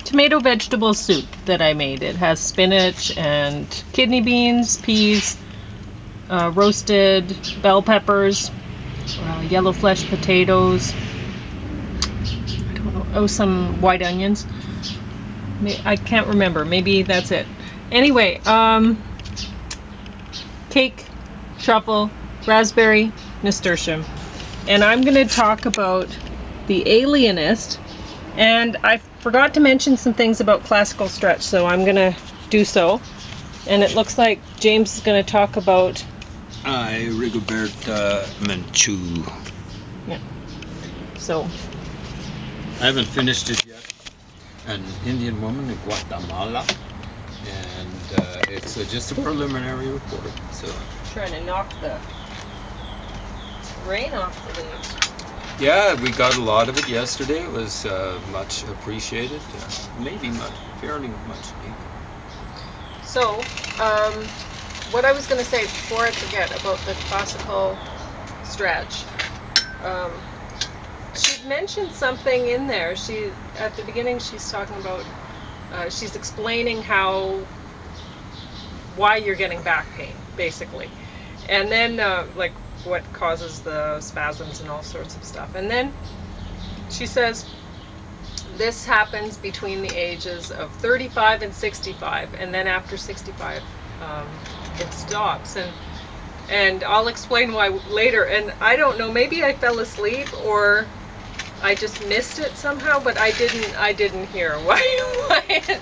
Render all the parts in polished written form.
tomato vegetable soup that I made. It has spinach and kidney beans, peas, roasted bell peppers, yellow flesh potatoes, I don't know, oh, some white onions. I can't remember. Maybe that's it. Anyway, cake, truffle, raspberry, nasturtium. And I'm going to talk about the Alienist. And I forgot to mention some things about classical stretch, so I'm going to do so. And it looks like James is going to talk about Rigobert Menchú. Yeah. So I haven't finished it yet. An Indian woman in Guatemala, and it's just a preliminary report. So trying to knock the rain off the leaves. Yeah, we got a lot of it yesterday. It was much appreciated. Maybe fairly much needed. So, what I was going to say before I forget about the classical stretch, she mentioned something in there. At the beginning, she's talking about, she's explaining why you're getting back pain, basically, and then like what causes the spasms and all sorts of stuff. And then she says this happens between the ages of 35 and 65, and then after 65 it stops. And I'll explain why later. And I don't know, maybe I fell asleep or I just missed it somehow, but I didn't hear why at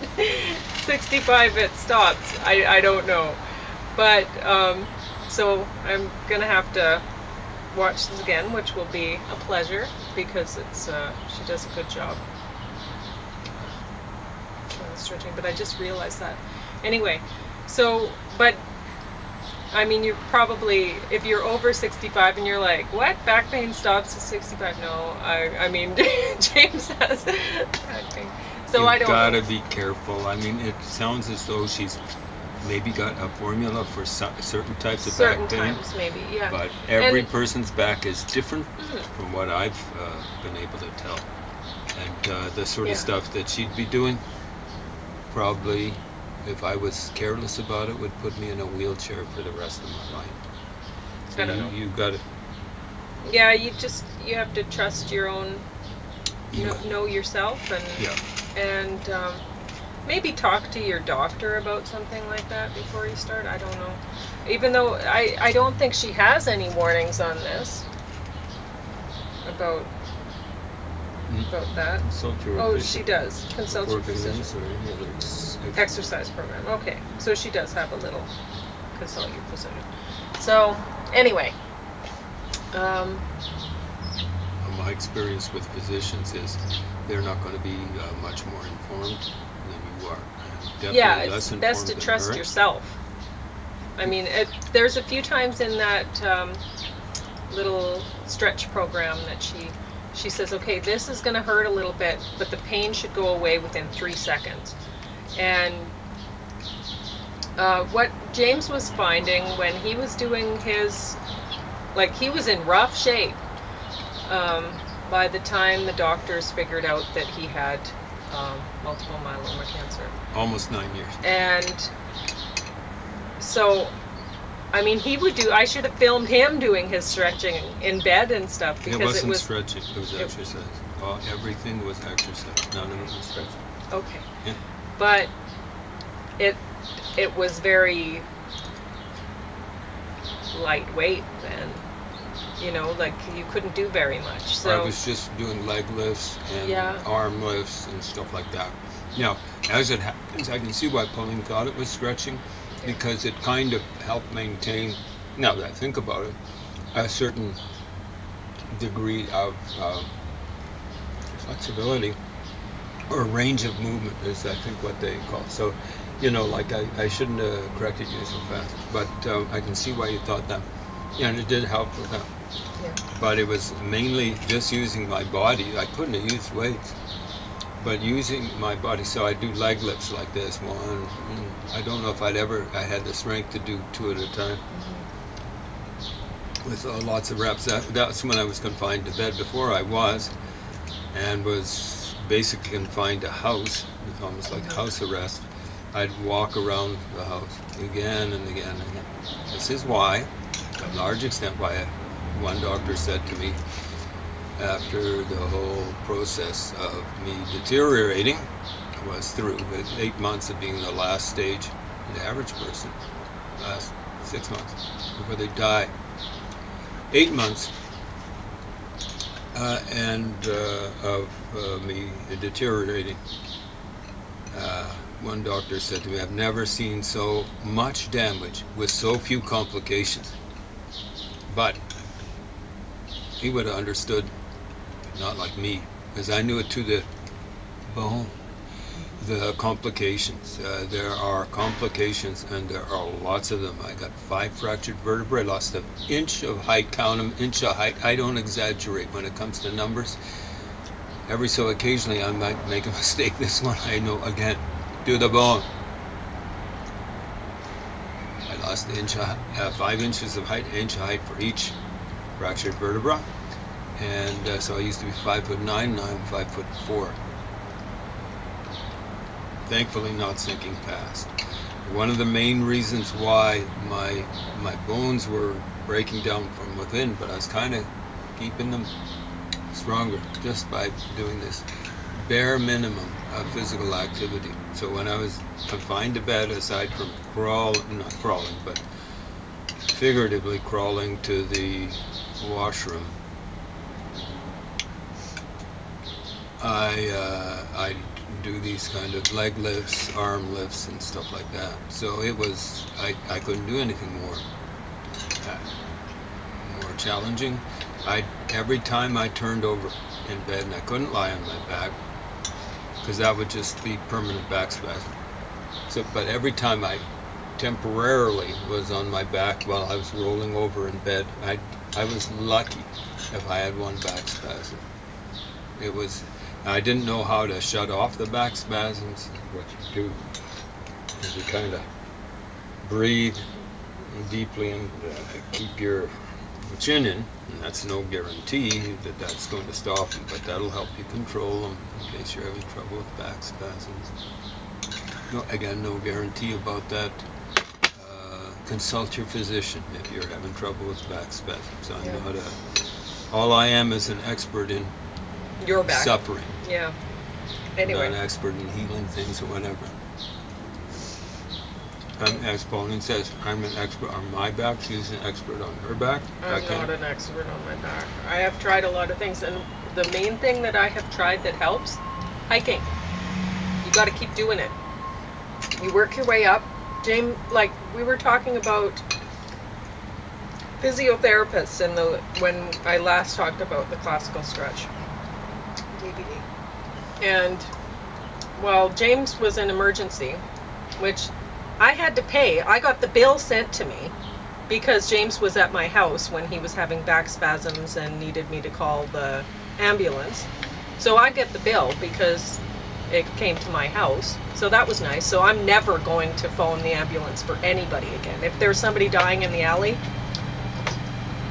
65 it stops. I don't know, but so I'm gonna have to watch this again, which will be a pleasure because it's she does a good job stretching. But I just realized that anyway. So, but I mean, you're probably, if you're over 65 and you're like, what, back pain stops at 65? No, I mean, James has back pain. So I don't know. You've got to be careful. I mean, it sounds as though she's maybe got a formula for certain types of back pain. Certain times, maybe, yeah. But every person's back is different from what I've been able to tell. And the sort of stuff that she'd be doing, probably, if I was careless about it, would put me in a wheelchair for the rest of my life. So you got to. Yeah, you have to trust your own, know yourself, and maybe talk to your doctor about something like that before you start. I don't know. Even though I don't think she has any warnings on this about that. She does. Consult your physician. Exercise program. Okay, so she does have a little consult your physician. So anyway, my experience with physicians is they're not going to be much more informed than you are. Yeah, it's best to trust yourself. I mean, there's a few times in that little stretch program that she says, okay, this is going to hurt a little bit, but the pain should go away within 3 seconds. And what James was finding when he was doing his, like, he was in rough shape by the time the doctors figured out that he had multiple myeloma cancer. Almost 9 years. And so, I mean, I should have filmed him doing his stretching in bed and stuff, because it wasn't stretching, it was exercise. Everything was exercise, none of it was stretching. Okay. Yeah. But it was very lightweight then, like you couldn't do very much. So I was just doing leg lifts and arm lifts and stuff like that. Now, as it happens, I can see why Pauline thought it was stretching, because it kind of helped maintain, now that I think about it, a certain degree of flexibility or range of movement is, I think, what they call. So, like I shouldn't have corrected you so fast, but I can see why you thought that. Yeah, and it did help with that. Yeah. But it was mainly just using my body. I couldn't have used weights, but using my body. So I do leg lifts like this one. I don't know if I had the strength to do 2 at a time with lots of reps. That's when I was confined to bed. Before I was, and was basically confined to house, it's almost like house arrest. I'd walk around the house again and again and again. This is why, to a large extent, why one doctor said to me after the whole process of me deteriorating was through, with 8 months of being the last stage in the average person, last 6 months before they die. 8 months of me deteriorating. One doctor said to me, I've never seen so much damage with so few complications. But he would have understood, not like me, because I knew it to the bone. The complications. There are complications, and there are lots of them. I got 5 fractured vertebrae, lost an inch of height, count them, inch of height. I don't exaggerate when it comes to numbers. Every so occasionally I might make a mistake. This one I know again, to the bone. I lost an inch of, 5 inches of height, an inch of height for each fractured vertebra. And so I used to be 5'9", now I'm 5'4". Thankfully not sinking fast. One of the main reasons why my bones were breaking down from within, but I was kind of keeping them stronger just by doing this bare minimum of physical activity. So when I was confined to bed, aside from not crawling, but figuratively crawling to the washroom, I do these kind of leg lifts, arm lifts, and stuff like that. So it was, I couldn't do anything more challenging. Every time I turned over in bed, and I couldn't lie on my back because that would just be permanent back spasm. So, but every time I temporarily was on my back while I was rolling over in bed, I was lucky if I had one back spasm. It was, I didn't know how to shut off the back spasms. What you do is you kind of breathe deeply and keep your chin in, and that's no guarantee that that's going to stop them, but that'll help you control them in case you're having trouble with back spasms. No, again, no guarantee about that. Consult your physician if you're having trouble with back spasms. I'm not all I am is an expert in your back suffering. Yeah. Anyway. I'm not an expert in healing things or whatever. As Pauline says, I'm an expert on my back. She's an expert on her back. I'm not an expert on my back. I have tried a lot of things, and the main thing that I have tried that helps, hiking. You got to keep doing it. You work your way up. James, like we were talking about physiotherapists in when I last talked about the Classical Stretch DVD. And well, James was in emergency, which I had to pay. I got the bill sent to me because James was at my house when he was having back spasms and needed me to call the ambulance. So I get the bill because it came to my house. So that was nice. So I'm never going to phone the ambulance for anybody again. If there's somebody dying in the alley,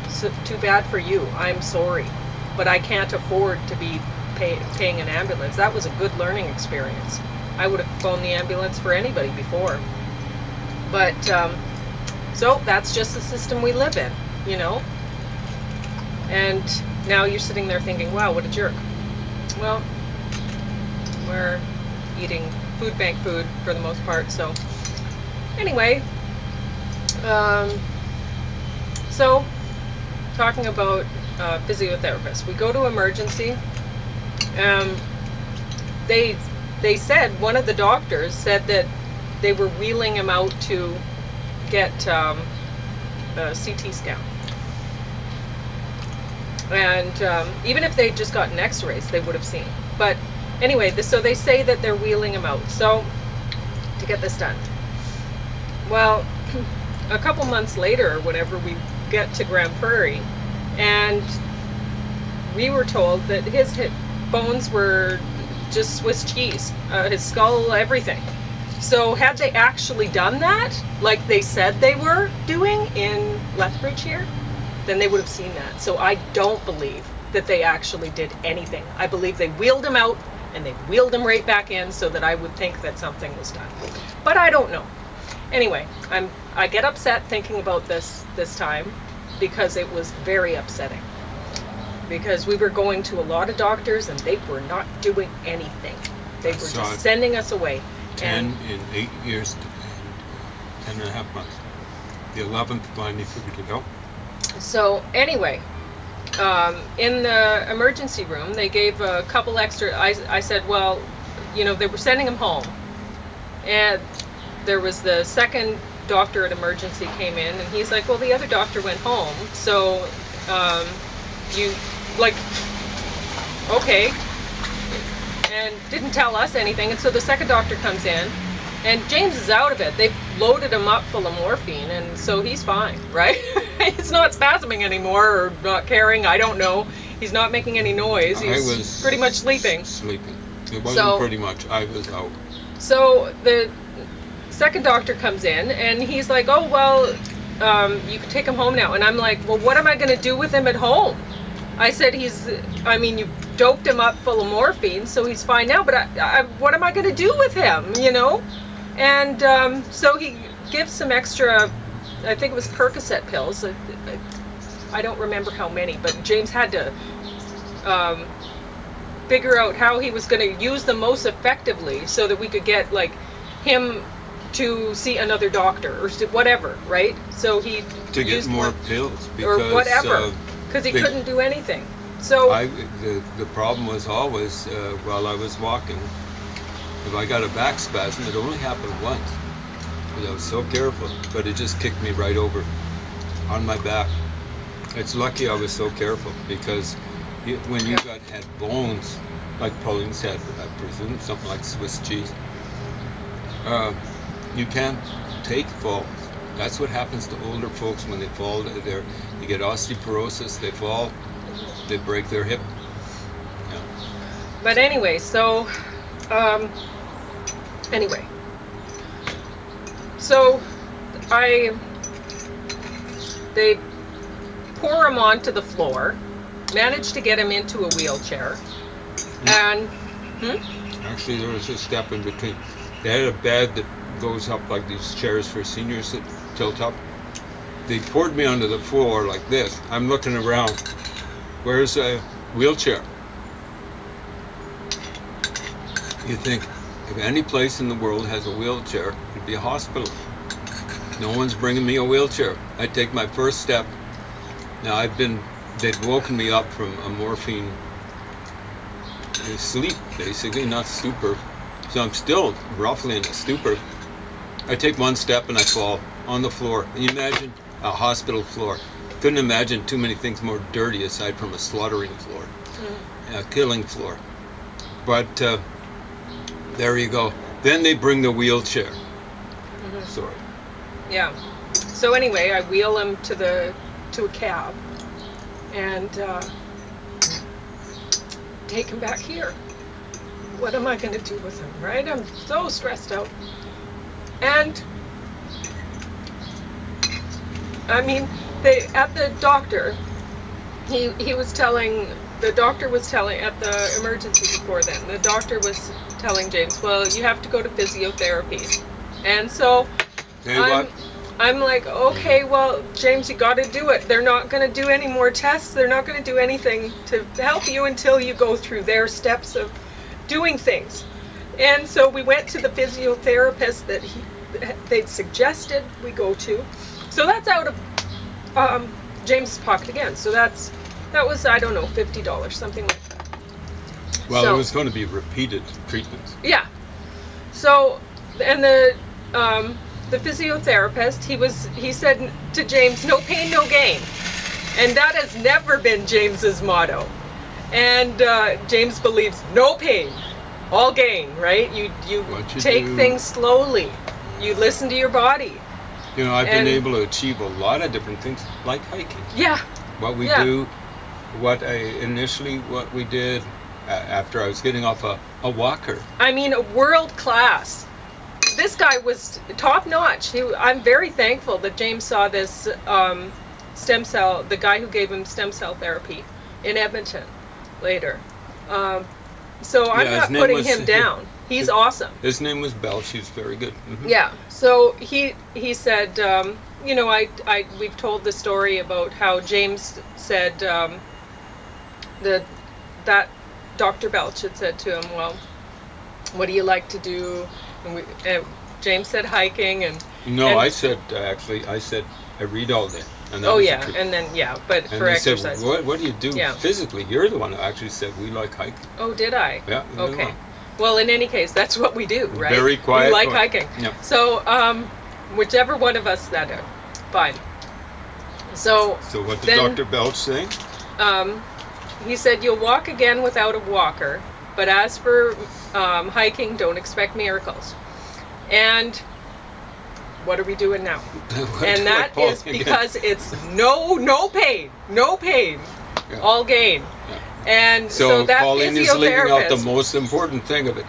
so too bad for you. I'm sorry. But I can't afford to be paying an ambulance. That was a good learning experience. I would have phoned the ambulance for anybody before. But, so that's just the system we live in, you know? And now you're sitting there thinking, wow, what a jerk. Well, we're eating food bank food for the most part, so anyway, so talking about physiotherapists, we go to emergency. They said, one of the doctors said that they were wheeling him out to get a CT scan. And even if they'd just gotten x-rays, they would have seen. But anyway, so they say that they're wheeling him out so to get this done. Well, a couple months later, whenever we get to Grand Prairie, and we were told that his hip bones were just Swiss cheese, his skull, everything. So had they actually done that, like they said they were doing in Lethbridge here, then they would have seen that. So I don't believe that they actually did anything. I believe they wheeled him out and they wheeled him right back in so that I would think that something was done. But I don't know. Anyway, I get upset thinking about this time because it was very upsetting. Because we were going to a lot of doctors and they were not doing anything. They were just sending us away. 10 in 8 years and 10 and a half months. The 11th finally figured it out. So anyway, in the emergency room, they gave a couple extra. I said, well, you know, they were sending him home. And there was the second doctor at emergency came in, and he's like, well, the other doctor went home. So you, like, okay. And didn't tell us anything. And so the second doctor comes in, and James is out of it. They've loaded him up full of morphine, and so he's fine, right? He's not spasming anymore or not caring. I don't know. He's not making any noise. He's pretty much sleeping. Sleeping. It wasn't pretty much. I was out. So the second doctor comes in, and he's like, oh, well, you can take him home now. And I'm like, well, what am I going to do with him at home? I said, you doped him up full of morphine, so he's fine now, but what am I going to do with him, you know? And so he gives some extra, I think it was Percocet pills. I don't remember how many, but James had to figure out how he was going to use them most effectively so that we could get, like, him to see another doctor or whatever, right? So he to get more pills because, or whatever, because he couldn't do anything. So the problem was always while I was walking, if I got a back spasm, it only happened once. I was so careful, but it just kicked me right over on my back. It's lucky I was so careful, because when you had bones, like Pauline's had, I presume, something like Swiss cheese, you can't take falls. That's what happens to older folks when they fall. They get osteoporosis, they fall, they break their hip. Yeah. But anyway, so, so they pour him onto the floor, managed to get him into a wheelchair, and actually there was a step in between. They had a bed that goes up like these chairs for seniors that tilt up. They poured me onto the floor like this. I'm looking around. Where's a wheelchair? You think if any place in the world has a wheelchair, it'd be a hospital. No one's bringing me a wheelchair. I take my first step. Now they've woken me up from a morphine sleep, basically, not stupor. So I'm still roughly in a stupor. I take one step and I fall on the floor. Can you imagine a hospital floor? Couldn't imagine too many things more dirty aside from a slaughtering floor, a killing floor. But there you go. Then they bring the wheelchair. Sorry. Yeah. So anyway, I wheel him to a cab and take him back here. What am I going to do with him, right? I'm so stressed out. And I mean, at the doctor, the doctor was telling at the emergency before then, the doctor was telling James, well, you have to go to physiotherapy. And so I'm like, okay, well, James, you got to do it. They're not going to do any more tests. They're not going to do anything to help you until you go through their steps of doing things. And so we went to the physiotherapist that they'd suggested we go to. So that's out of James's pocket again. So that was, I don't know, $50, something like that. Well, it was going to be repeated treatments. Yeah. So, and the physiotherapist, he said to James, no pain, no gain. And that has never been James's motto. And James believes no pain, all gain, right? You take things slowly. You listen to your body. You know, I've been able to achieve a lot of different things, like hiking. Yeah. What we do, what we did after I was getting off a walker. I mean, world class. This guy was top notch. I'm very thankful that James saw this stem cell, the guy who gave him stem cell therapy in Edmonton later. So I'm Yeah, his not name putting was- him down. He's awesome. His name was Belch. He was very good. Mhm. Yeah. So he said, you know, we've told the story about how James said that Dr. Belch had said to him, well, what do you like to do? And James said hiking and. No, and, I said actually. I said I read all day. And that oh was the yeah, truth. and then but And for they exercise. said, what do you do Yeah. physically? You're the one who actually said we like hiking. Oh, did I? Yeah. Okay. Well, in any case, that's what we do, right? Very quiet. We like hiking. Yeah. So, whichever one of us that is, fine. So what did then, Dr. Belch say? He said, you'll walk again without a walker, but as for hiking, don't expect miracles. And what are we doing now? And that is because it's no pain, Yeah. all gain. Yeah. And So that Pauline is leaving out the physiotherapist. most important thing of it.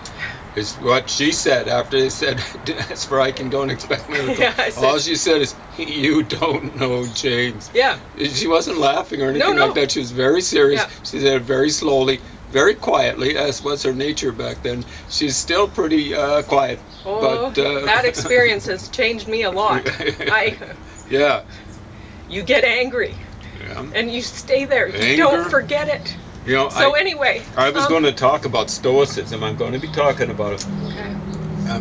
Is what she said after they said, as for hiking, don't expect miracles. Yeah, I said- All she said is, you don't know James. Yeah. She wasn't laughing or anything No. like that. She was very serious. Yeah. She said it very slowly, very quietly, as was her nature back then. She's still pretty quiet. Oh, but, that experience has changed me a lot. Yeah. You get angry, Yeah. and you stay there. You Anger. don't forget it. You know, So anyway. I was going to talk about Stoicism. I'm going to be talking about it. Okay.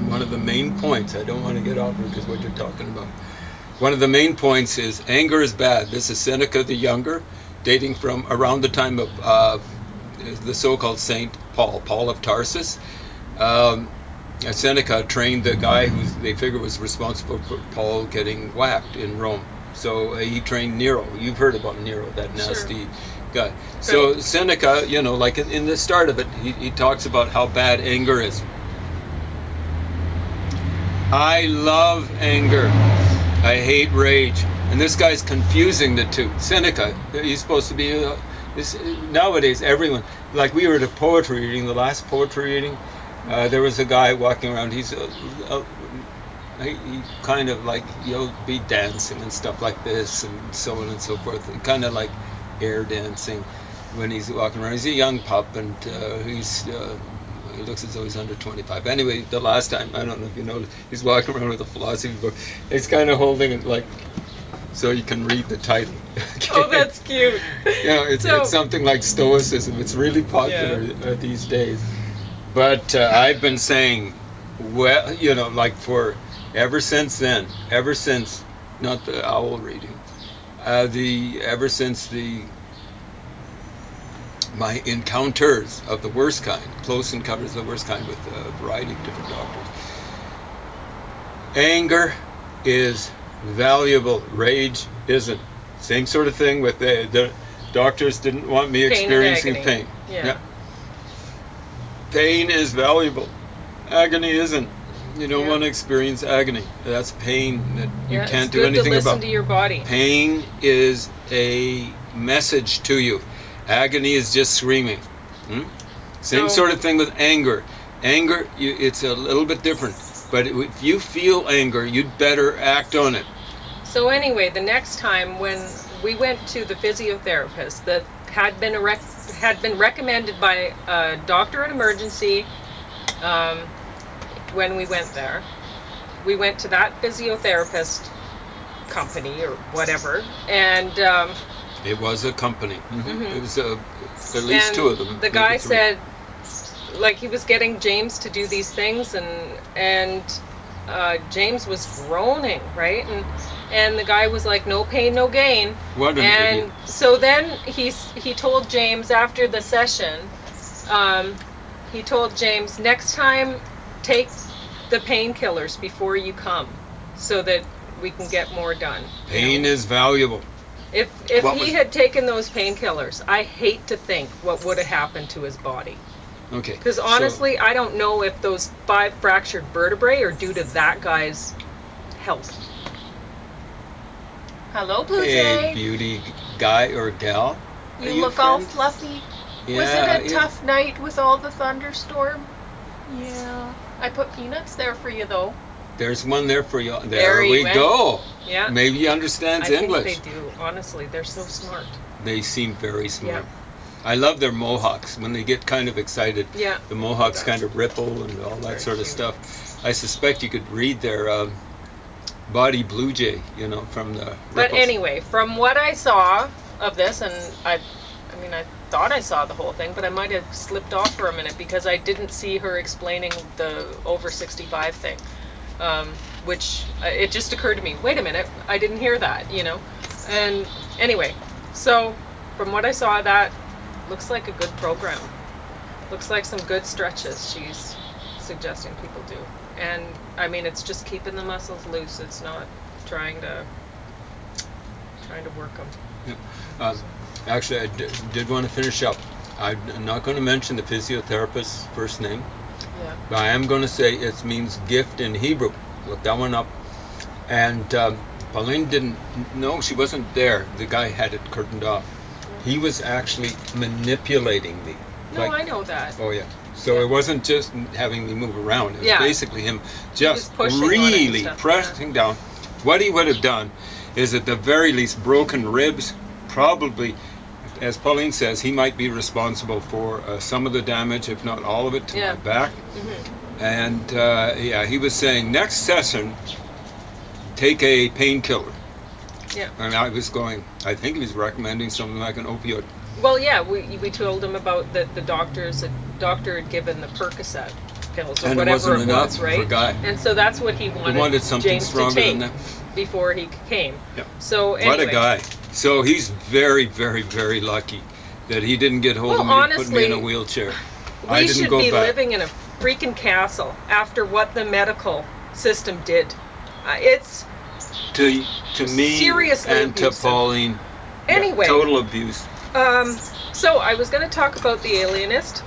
One of the main points, I don't want to get off because what you're talking about. One of the main points is anger is bad. This is Seneca the Younger, dating from around the time of the so-called Saint Paul of Tarsus. Seneca trained the guy who they figure was responsible for Paul getting whacked in Rome. So he trained Nero. You've heard about Nero, that nasty guy. So Seneca, you know, like in the start of it, he talks about how bad anger is. I love anger. I hate rage. And this guy's confusing the two. Seneca, he's supposed to be... nowadays, everyone... Like we were at a poetry reading, the last poetry reading, there was a guy walking around. He kind of like, he'll be dancing and stuff like this and so on and so forth. And kind of like air dancing when he's walking around. He's a young pup and he looks as though he's under 25. Anyway, the last time, I don't know if you know, he's walking around with a philosophy book. He's kind of holding it like, so you can read the title. Oh, that's cute. Yeah, it's something like Stoicism. It's really popular these days. But I've been saying, well, you know, like ever since then, not the owl reading, ever since my encounters of the worst kind, close encounters of the worst kind with a variety of different doctors. Anger is valuable. Rage isn't. Same sort of thing with the doctors didn't want me experiencing pain. Yeah. Pain is valuable. Agony isn't. You don't want to experience agony. That's pain that you can't do anything to listen about. To your body. Pain is a message to you. Agony is just screaming. Same sort of thing with anger. Anger, it's a little bit different. But if you feel anger, you'd better act on it. So anyway, the next time when we went to the physiotherapist that had been recommended by a doctor at emergency, when we went there, we went to that physiotherapist company or whatever, and it was a company. It was at least two of them. The guy said, like, he was getting James to do these things, and James was groaning, right? And the guy was like, no pain, no gain. What an idiot. So then he told James after the session, he told James, next time take the painkillers before you come so that we can get more done. Pain is valuable. If he had taken those painkillers, I hate to think what would have happened to his body. Okay. Because honestly, I don't know if those 5 fractured vertebrae are due to that guy's health. Hello, Blue Jay. Hey, beauty guy or gal. You look all fluffy. Yeah, Was it a tough night with all the thunderstorm? Yeah. I put peanuts there for you, though. There's one there for you. There we went. go. Yeah. Maybe he understands I English. think they do. Honestly, they're so smart. They seem very smart. I love their mohawks when they get kind of excited. Yeah. The mohawks kind of ripple and all that Very sort of cute. stuff. I suspect you could read their body blue jay, you know, from the But ripples. anyway, from what I saw of this, and I mean, I thought I saw the whole thing, but I might have slipped off for a minute because I didn't see her explaining the over 65 thing, which it just occurred to me, wait a minute, I didn't hear that, you know. And anyway, so from what I saw, that looks like a good program. Looks like some good stretches she's suggesting people do. And I mean, it's just keeping the muscles loose. It's not trying to work them. Yeah. Actually, I did want to finish up. I'm not going to mention the physiotherapist's first name, Yeah. but I am going to say it means gift in Hebrew. Look that one up. And Pauline didn't know, she wasn't there. The guy had it curtained off. He was actually manipulating me. No, I know that. Oh yeah. So Yeah. it wasn't just having me move around. It was Yeah. basically him was just pushing on it and really stuff, pressing down. What he would have done is at the very least broken ribs. Probably, as Pauline says, he might be responsible for some of the damage, if not all of it, to Yeah. my back. Mm-hmm. And yeah, he was saying next session, take a painkiller. Yeah. And I was going, I think he was recommending something like an opioid. Well, yeah, we told him about the doctor had given the Percocet pills or And it whatever wasn't it enough was, for right? Guy. And so that's what he wanted, He wanted something James stronger to take than that. before he came. Yeah. So anyway, What a guy. So he's very, very, very lucky that he didn't get hold of me and put me in a honestly, wheelchair. we I didn't should go be back. living in a freaking castle after what the medical system did. It's to me seriously and to abusive. Pauline. Anyway. Total abuse. So I was going to talk about The Alienist,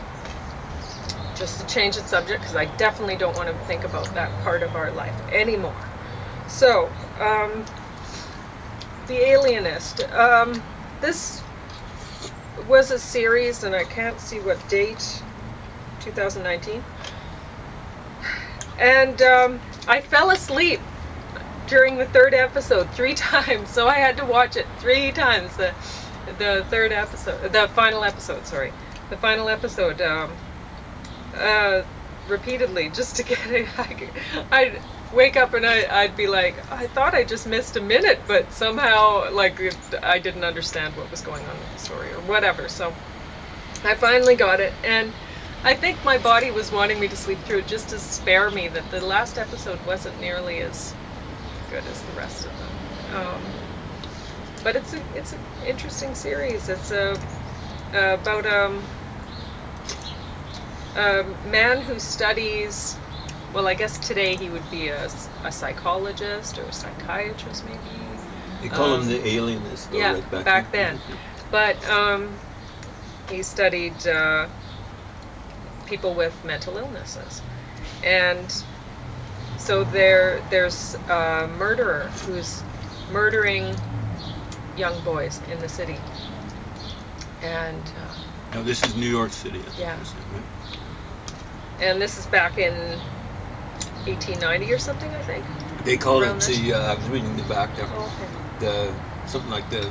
just to change the subject, because I definitely don't want to think about that part of our life anymore. So, The Alienist. This was a series, and I can't see what date, 2019. And I fell asleep during the third episode 3 times, so I had to watch it 3 times. The third episode, the final episode, sorry. The final episode, repeatedly, just to get it. I'd wake up and I'd be like, I thought I just missed a minute, but somehow, like, I didn't understand what was going on with the story or whatever. So I finally got it, and I think my body was wanting me to sleep through it just to spare me that the last episode wasn't nearly as good as the rest of them. But it's an interesting series. It's about a man who studies, well, I guess today he would be a psychologist or a psychiatrist, maybe. They call him the alienist, though, Yeah, right back then. But he studied people with mental illnesses. And so there's a murderer who's murdering young boys in the city. And Now, this is New York City. Yeah. Right? and this is back in 1890 or something, I think. They call Around it there? I was reading the back there. Oh, okay. Something like the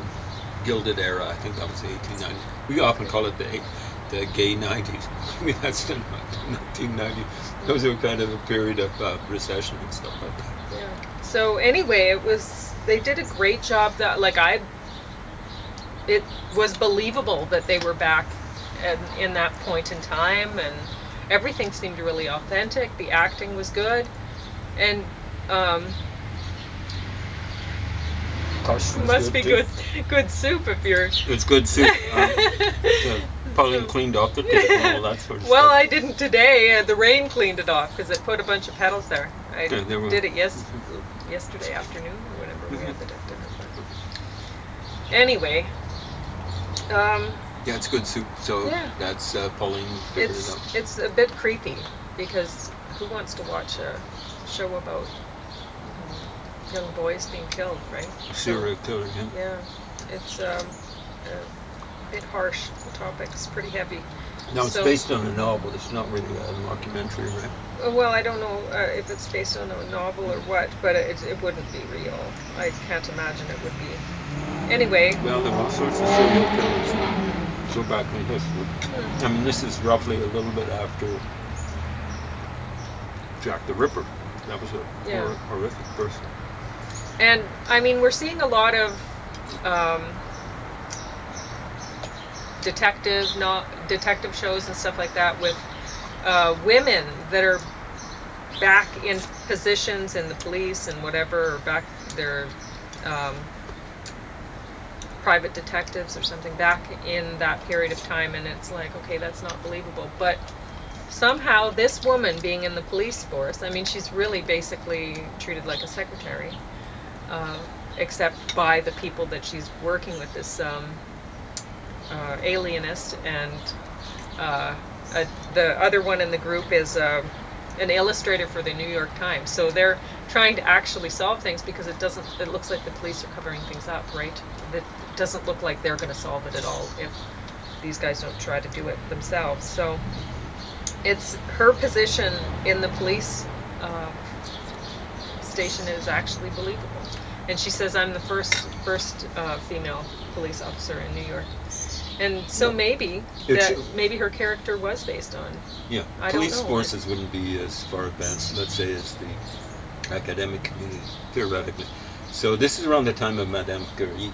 Gilded Era. I think that was the 1890s. We often call it the gay 90s. I mean, that's the 1990s. Those were kind of a period of recession and stuff like that. Yeah. So anyway, they did a great job. It was believable that they were back in that point in time, and everything seemed really authentic. The acting was good, and must be good soup if you're. It's good soup. Pauline cleaned off the tip and all that sort of Well, stuff. I didn't today. The rain cleaned it off because it put a bunch of petals there. I Yeah, they were- did it yesterday afternoon or whenever we had the dinner. Anyway, Yeah, it's good soup. So Yeah. that's Pauline figured it out. it's a bit creepy because who wants to watch a show about young boys being killed, right? Serial killer, yeah. Yeah, it's a bit harsh. The topic's pretty heavy. Now it's So- based on a novel. It's not really a mockumentary, right? Well, I don't know if it's based on a novel or what, but it wouldn't be real. I can't imagine it would be. Anyway, Well, there are all sorts of serial killers. go back in history. I mean, this is roughly a little bit after Jack the Ripper. That was a Yeah. horrific person. And I mean, we're seeing a lot of detective shows and stuff like that with women that are back in positions in the police and whatever, or back they're private detectives or something back in that period of time, and it's like, okay, that's not believable. But somehow this woman being in the police force, I mean, she's really basically treated like a secretary, except by the people that she's working with, this alienist, and the other one in the group is an illustrator for the New York Times. So they're trying to actually solve things, because it looks like the police are covering things up, right? It doesn't look like they're going to solve it at all if these guys don't try to do it themselves. So it's her position in the police station is actually believable. And she says, I'm the first female police officer in New York. And so maybe her character was based on. Yeah, I don't police know. forces wouldn't be as far advanced, let's say, as the academic community, theoretically. So this is around the time of Madame Curie.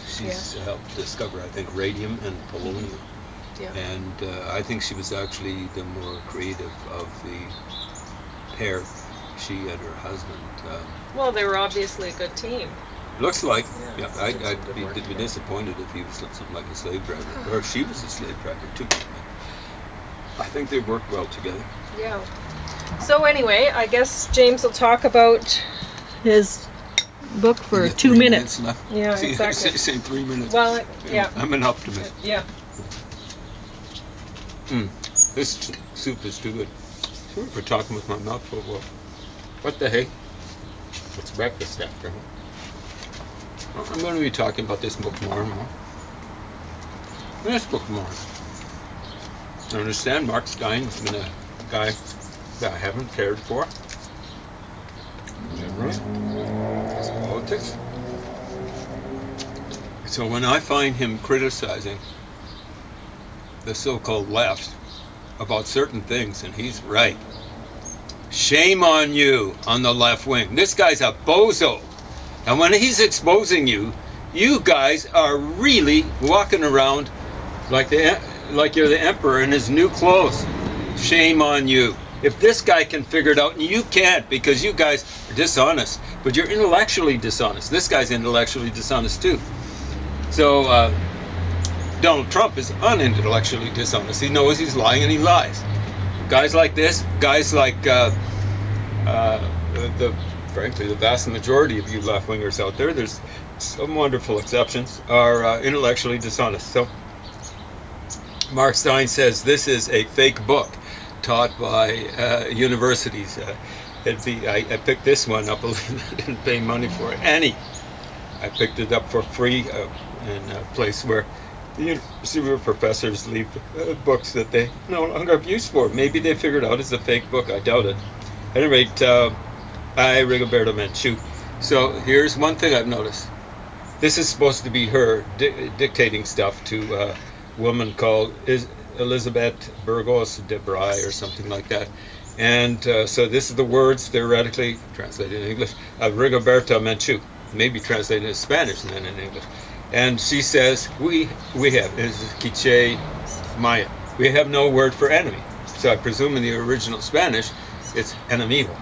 She's helped discover, I think, radium and polonium. Yeah. And I think she was actually the more creative of the pair, she and her husband. Well, they were obviously a good team. Looks like, Yeah, I'd be disappointed if he was something like a slave driver, or if she was a slave driver too. I think they worked well together. Yeah. So anyway, I guess James will talk about his book for You got 2 3 minutes. left. Yeah, See, exactly. Say 3 minutes. Well, yeah. I'm an optimist. Yeah. This soup is too good. Sorry for talking with my mouth full. Well, what the heck? It's breakfast after. Well, I'm going to be talking about this book more and more. This book more. I understand Mark Stein's been a guy that I haven't cared for. Never. His politics. So when I find him criticizing the so-called left about certain things, and he's right, shame on you on the left wing. This guy's a bozo. And when he's exposing you, you guys are really walking around like you're the emperor in his new clothes. Shame on you. If this guy can figure it out, and you can't, because you guys are dishonest, but you're intellectually dishonest. This guy's intellectually dishonest too. So Donald Trump is unintellectually dishonest. He knows he's lying, and he lies. Guys like this, guys like frankly, the vast majority of you left-wingers out there, there's some wonderful exceptions, are intellectually dishonest. So Mark Stein says this is a fake book taught by universities. I picked this one up. I didn't pay money for it. I picked it up for free in a place where the university professors leave books that they no longer have use for. Maybe they figured out it's a fake book. I doubt it. At any rate, I, Rigoberto Menchú. So here's one thing I've noticed. This is supposed to be her dictating stuff to a woman called Elizabeth Burgos de Bray or something like that. And so this is the words, theoretically, translated in English, of Rigoberto Menchú. Maybe translated in Spanish and then in English. And she says, we have, is Quiche Maya. We have no word for enemy. So I presume in the original Spanish, it's enemigo.